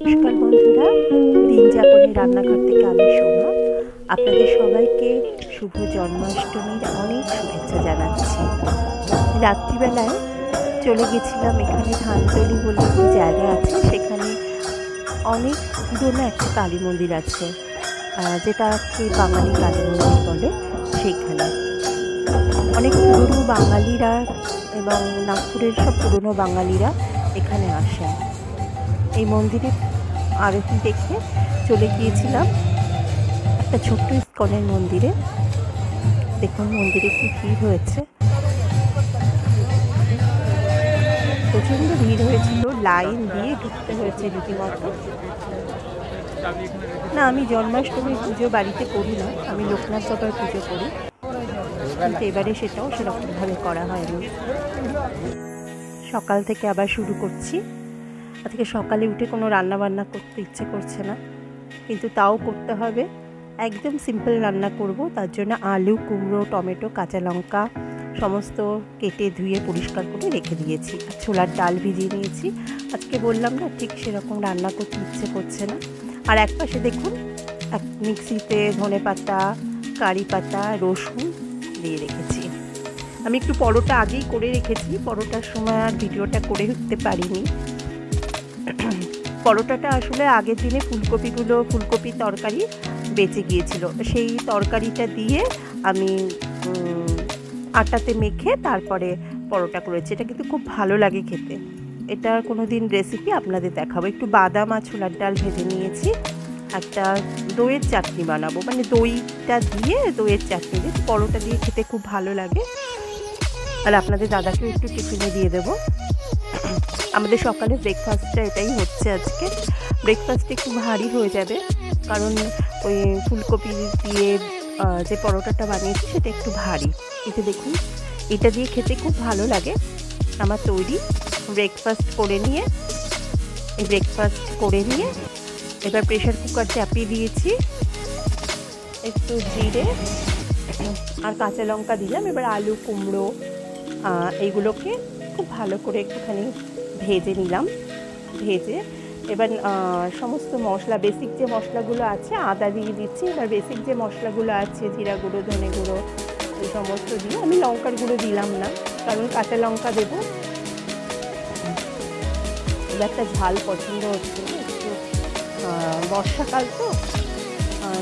নমস্কার বন্ধুরা, দিন যাপনের রান্নাঘর থেকে আমি সোমা আপনাদের সবাইকে শুভ জন্মাষ্টমীর অনেক শুভেচ্ছা জানাচ্ছি। রাত্রিবেলায় চলে গেছিলাম, এখানে ধানতলি বলে একটি জায়গা আছে, সেখানে অনেক পুরনো একটা কালী মন্দির আছে, যেটাকে বাঙালি কালী মন্দির বলে। সেইখানে অনেক পুরনো বাঙালিরা এবং নাগপুরের সব পুরনো বাঙালিরা এখানে আসেন। এই মন্দিরে আরতি দেখে চলে গিয়েছিলাম একটা ছোট্ট ইস্কনের মন্দিরে। দেখুন মন্দিরে কি ভিড় হয়েছে, প্রচণ্ড ভিড় হয়েছিল, লাইন দিয়ে ঢুকতে হয়েছে রীতিমতো। না, আমি জন্মাষ্টমীর পুজো বাড়িতে করি না, আমি লোকনাথ বাবার পুজো করি, কিন্তু এবারে সেটাও সেরকমভাবে করা হয়নি। সকাল থেকে আবার শুরু করছি। আজকে সকালে উঠে কোনো রান্না বান্না করতে ইচ্ছে করছে না, কিন্তু তাও করতে হবে। একদম সিম্পল রান্না করব, তার জন্য আলু, কুমড়ো, টমেটো, কাঁচা লঙ্কা সমস্ত কেটে ধুয়ে পরিষ্কার করে রেখে দিয়েছি। ছোলার ডাল ভিজিয়ে নিয়েছি। আজকে বললাম না, ঠিক সেরকম রান্না করতে ইচ্ছে করছে না। আর এক পাশে দেখুন, মিক্সিতে ধনে পাতা, কারি পাতা, রসুন দিয়ে রেখেছি। আমি একটু পরোটা আগেই করে রেখেছি, পরোটার সময় আর ভিডিওটা করে উঠতে পারিনি। পরোটাটা আসলে আগের দিনে ফুলকপি তরকারি বেঁচে গিয়েছিল, সেই তরকারিটা দিয়ে আমি আটাতে মেখে তারপরে পরোটা করেছি। এটা কিন্তু খুব ভালো লাগে খেতে। এটার কোনো দিন রেসিপি আপনাদের দেখাবো। একটু বাদাম আর ছোলার ডাল ভেজে নিয়েছি। একটা দইয়ের চাটনি বানাবো, মানে দইটা দিয়ে দইয়ের চাটনি দিয়ে পরোটা দিয়ে খেতে খুব ভালো লাগে। আর আপনাদের দাদাকেও একটু টিফিনে দিয়ে দেবো। আমাদের সকালে ব্রেকফাস্টটা এটাই হচ্ছে আজকে। ব্রেকফাস্ট একটু ভারী হয়ে যাবে, কারণ ওই ফুলকপি দিয়ে যে পরোটাটা বানিয়েছি সেটা একটু ভারী। এটা দেখুন, এটা দিয়ে খেতে খুব ভালো লাগে। আমার তৈরি ব্রেকফাস্ট করে নিয়ে এবার প্রেশার কুকার চাপিয়ে দিয়েছি। একটু জিরে আর কাঁচা লঙ্কা দিলাম। এবার আলু, কুমড়ো এইগুলোকে খুব ভালো করে একটুখানি ভেজে নিলাম। ভেজে এবার সমস্ত মশলা, বেসিক যে মশলাগুলো আছে, আদা দিয়ে দিচ্ছি। এবার বেসিক যে মশলাগুলো আছে, জিরা গুঁড়ো, ধনে গুঁড়ো, এই সমস্ত দিয়ে, আমি লঙ্কার গুঁড়ো দিলাম না, কারণ কাঁচা লঙ্কা দেবো। এবার একটা ঝাল পছন্দ হচ্ছে, একটু বর্ষাকাল তো,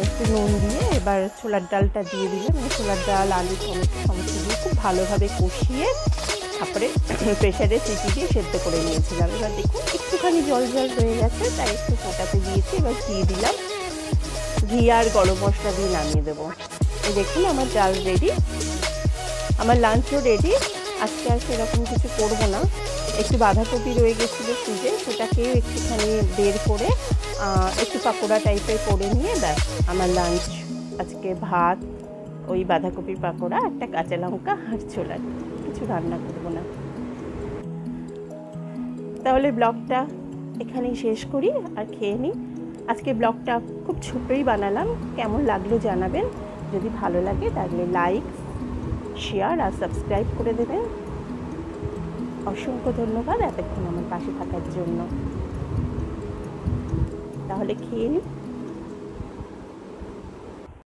একটু নুন দিয়ে এবার ছোলার ডালটা দিয়ে দিলাম। ছোলার ডাল, আলু, টমেটো সমস্ত দিয়ে খুব ভালোভাবে কষিয়ে তারপরে প্রেশারে সিটি দিয়ে সেদ্ধ করে নিয়েছিলাম। এবার দেখুন একটুখানি জল রয়ে গেছে, তাই একটু ফোটাতে দিয়েছি। এবার ঘি দিলাম, ঘি আর গরম মশলা দিয়ে নামিয়ে দেবো। এই দেখুন আমার ডাল রেডি, আমার লাঞ্চও রেডি। আজকে আর সেরকম কিছু করবো না। একটু বাঁধাকপি রয়ে গেছিলো ফ্রিজে, সেটাকেও একটুখানি বের করে একটু পাকোড়া টাইপের করে নিয়ে ব্যাস আমার লাঞ্চ। আজকে ভাত, ওই বাঁধাকপির পাকোড়া, একটা কাঁচা লঙ্কা আর ছোলা, কিছু রান্না করবো না। তাহলে ব্লগটা এখানেই শেষ করি আর খেয়ে নিই। আজকে ব্লগটা খুব ছোটই বানালাম, কেমন লাগলো জানাবেন। যদি ভালো লাগে তাহলে লাইক, শেয়ার আর সাবস্ক্রাইব করে দেবেন। অসংখ্য ধন্যবাদ এতক্ষণ আমার পাশে থাকার জন্য। তাহলে খেয়ে নিই।